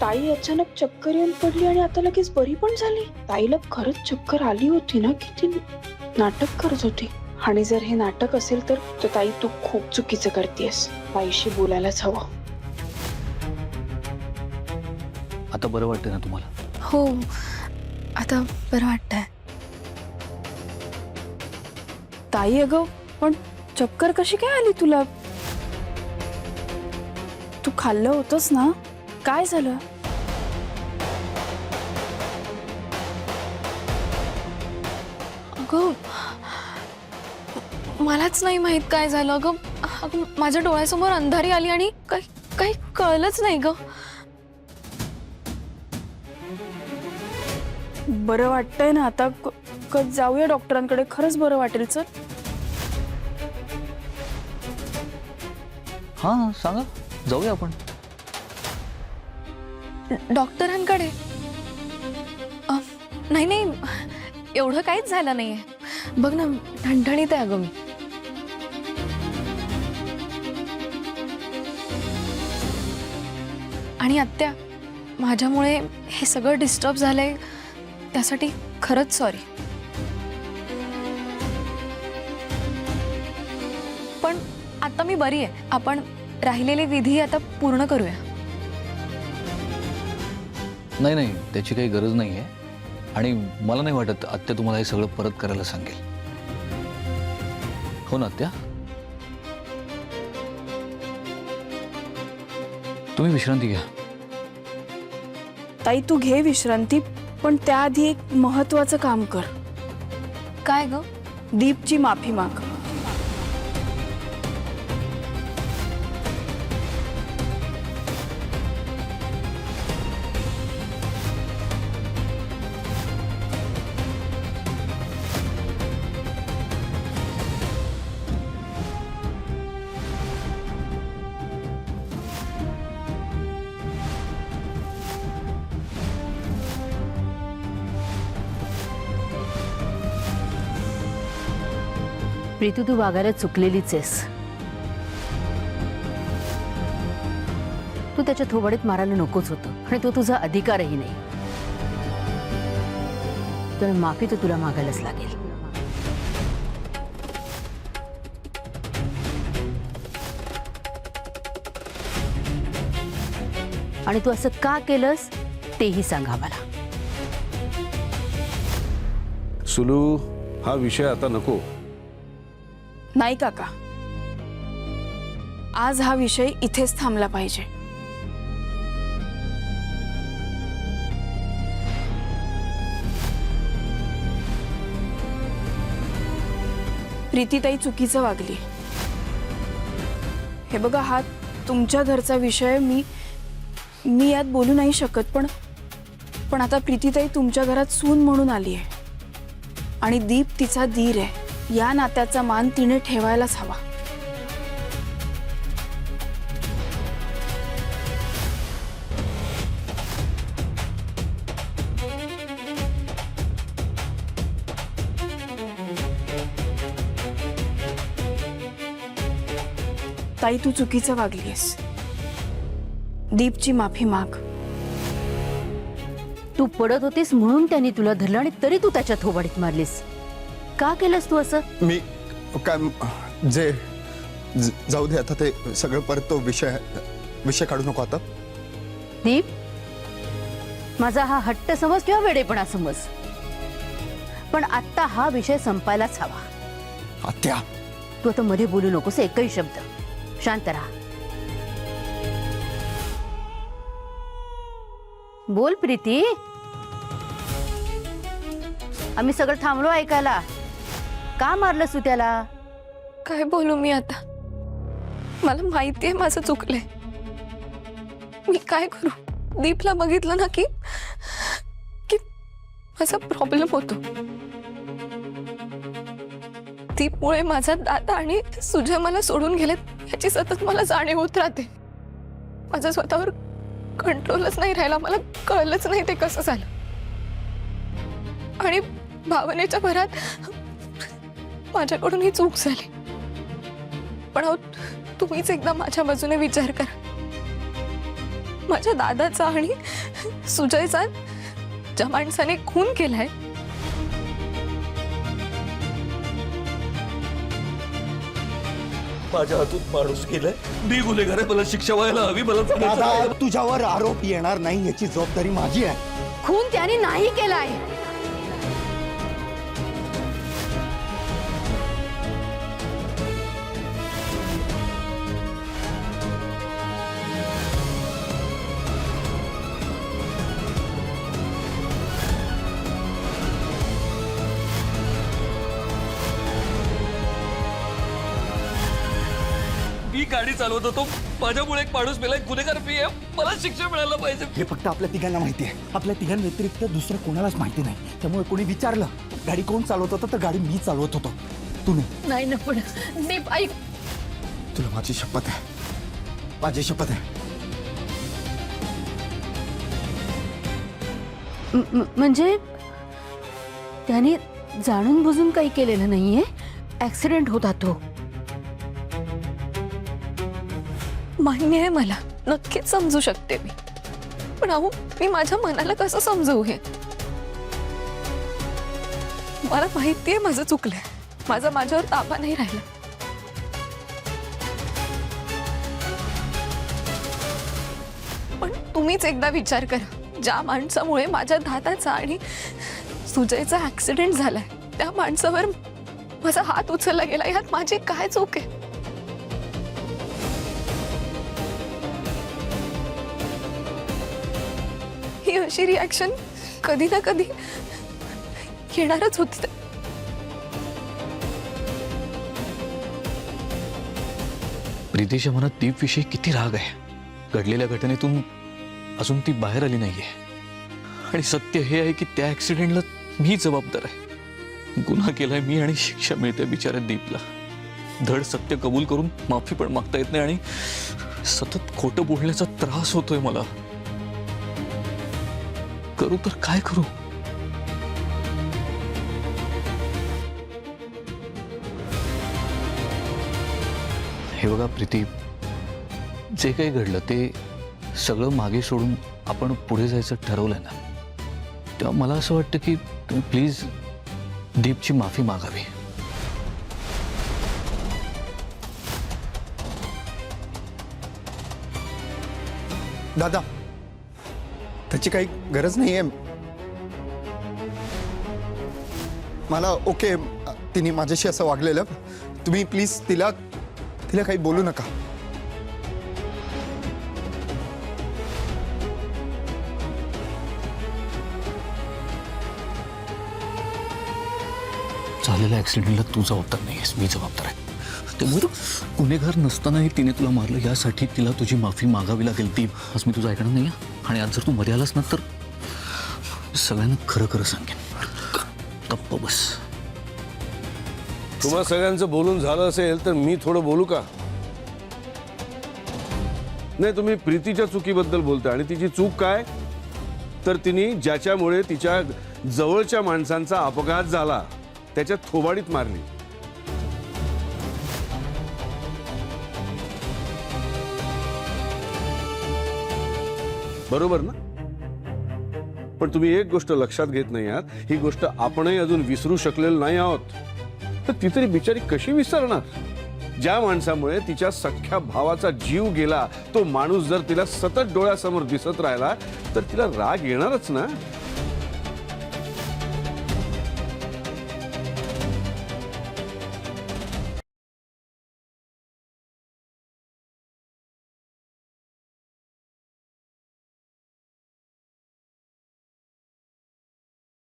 ताई अचानक चक्कर येऊन पडली आणि आता लगेच बरी पण झाली. ताईला खरंच चक्कर आली होती ना की ती नाटक करत होती? आणि जर हे नाटक असेल तर ताई तू खूप चुकीचं करतेस. ताईशी बोलायलाच हवं. आता बरं वाटतंय ना तुम्हाला? हो, आता बरं वाटतंय. ताई अगं पण चक्कर कशी काय आली तुला? तू खाल्लं होतंस ना? काय झालं? अगं मलाच नाही माहित काय झालं. अगं माझ्या डोळ्यासमोर अंधारी आली आणि काही कळलंच नाही ग. बरं वाटतंय ना आता? जाऊया डॉक्टरांकडे. खरंच बरं वाटेल. चल. हां सांगा, जाऊया आपण. डॉक्टरांकडे? नाही, एवढं काहीच झालं नाहीये. बघ ना, ठणठणीत आहे अगं मी. आणि आत्या, माझ्यामुळे हे सगळं डिस्टर्ब झालंय त्यासाठी खरंच सॉरी. पण आता मी बरी आहे. आपण राहिलेली विधी आता पूर्ण करूया. नाही, त्याची काही गरज नाही आहे. आणि मला नाही वाटत आत्या तुम्हाला हे सगळं परत करायला सांगेल. हो ना आत्या? तुम्ही विश्रांती घ्या. ताई तू घे विश्रांती, पण त्याआधी एक महत्वाचं काम कर. काय ग? दीपची माफी माग. प्रीतू तू वागायला चुकलेलीच आहेस. तू त्याच्या थोबाडीत मारायला नकोच होतं आणि तो तुझा अधिकारही नाही. तर माफी तर तुला मागायलाच लागेल. आणि तू असं का केलंस तेही सांगा मला. सुलू, हा विषय आता नको. नाही काका, आज हा विषय इथेच थांबला पाहिजे. प्रीतीताई चुकीचं वागली. हे बघा, हा तुमच्या घरचा विषय. मी यात बोलू नाही शकत. पण आता प्रीतीताई तुमच्या घरात सून म्हणून आली आहे आणि दीप तिचा दीर आहे. या नात्याचा मान तिने ठेवायलाच हवा. ताई तू चुकीचं वागलीस. दीपची माफी माग. तू पडत होतीस म्हणून त्यांनी तुला धरलं आणि तरी तू त्याच्या थोबाडीत मारलीस. का केलंस तू असं? मी काय जे जाऊ दे आता. ते सगळं परत तो विषय काढू नको आता. दीप, माझा हा हट्ट समज किंवा वेडेपणा समज, पण आता हा विषय संपायलाच हवा. आत्या, तू आता मध्ये बोलू नकोस एकही शब्द. शांत राहा. बोल प्रीती. आम्ही सगळं थांबलो ऐकायला. का मारलंस तू त्याला? काय बोलू मी आता? मला माहितीये माझं चुकलंय. मी काय करू? दीपला बघितलं ना की माझा प्रॉब्लेम होतो. दीपमुळे माझा दादा आणि सुजय मला सोडून गेलेत याची सतत मला जाणीव होत राहते. माझा स्वतःवर कंट्रोलच नाही राहिला. मला कळलंच नाही ते कसं झालं. आणि भावनेच्या भरात माझ्याकडून ही चूक झाली. पण तुम्हीच एकदा माझ्या बाजूने विचार करा. माझ्या दादाचा आणि सुजयचा ज्या माणसाने खून केलाय माझ्या हातून माणूस गेलाय, मी गुन्हेगार आहे, मला शिक्षा व्हायला हवी, मला दादा तुझ्यावर आरोप येणार नाही याची जबाबदारी माझी आहे. खून त्याने नाही केलाय. मी गाडी चालवत होतो, माझ्यामुळे एक माणूस मेला, गुन्हेगार मी आहे, मला शिक्षा मिळायला पाहिजे. हे फक्त आपल्या तिघांना माहिती आहे. आपल्या तिघांव्यतिरिक्त दुसरं कोणालाच माहिती नाही. त्यामुळे कोणी विचारलं गाडी कोण चालवत होतं तर गाडी मी चालवत होतो, तू नाही. नाही ना, पण दीप ऐक. तुला माझी शपथ आहे, माझी शपथ आहे. म्हणजे त्याने जाणून बुजून काही केलेलं नाहीये. ऍक्सिडेंट होता तो. मान्य आहे मला, नक्कीच समजू शकते मी, पण अहो मी माझ्या मनाला कसं समजवू हे? मला माहितीये माझं चुकलंय, माझ्यावर ताबा नाही राहिला. पण तुम्हीच एकदा विचार करा, ज्या माणसामुळे माझ्या दादाचा आणि सुजयचा ऍक्सिडेंट झालाय त्या माणसावर माझा हात उचलला गेला, यात माझी काय चूक आहे? ही अशी रिॲक्शन कधी ना कधी येणारच होती. प्रीतीच्या मनात दीपविषयी किती राग आहे. घडलेल्या घटनेतून अजून ती बाहेर आली नाहीये. आणि सत्य हे आहे की त्या ऍक्सिडेंटला मी जबाबदार आहे. गुन्हा केलाय मी आणि शिक्षा मिळते बिचाऱ्या दीपला. धड सत्य कबूल करून माफी पण मागता येत नाही आणि सतत खोटं बोलण्याचा त्रास होतोय मला. करू तर काय करू? हे बघा प्रीती, जे काही घडलं ते सगळं मागे सोडून आपण पुढे जायचं ठरवलंय ना, तेव्हा मला असं वाटतं की तुम्ही प्लीज दीपची माफी मागावी. दादा त्याची काही गरज नाही आहे. मला ओके, तिने माझ्याशी असं वागलेलं. तुम्ही प्लीज तिला काही बोलू नका. झालेल्या ऍक्सिडेंटला तू जबाबदार नाहीयेस, मी जबाबदार आहे. त्यामुळे गुन्हेगार नसतानाही तिने तुला मारलं, यासाठी तिला तुझी माफी मागावी लागेल. दीप, आज मी तुझं ऐकणार नाही. आणि आज जर तू मध्ये आलास ना तर सगळ्यांना खरं खरं सांगेन. गप्प बस. तुम्हा सगळ्यांचं बोलून झालं असेल तर मी थोडं बोलू का? नाही, तुम्ही प्रीतीच्या चुकीबद्दल बोलताय आणि तिची चूक काय? तर तिने ज्याच्यामुळे तिच्या जवळच्या माणसांचा अपघात झाला त्याच्या थोबाडीत मारली. बरोबर ना? पण तुम्ही एक गोष्ट लक्षात घेत नाही आहात, ही गोष्ट आपणही अजून विसरू शकलेलो नाही आहोत. तर ती तरी बिचारी कशी विसरणार? ज्या माणसामुळे तिच्या सख्ख्या भावाचा जीव गेला तो माणूस जर तिला सतत डोळ्यासमोर दिसत राहिला तर तिला राग येणारच ना.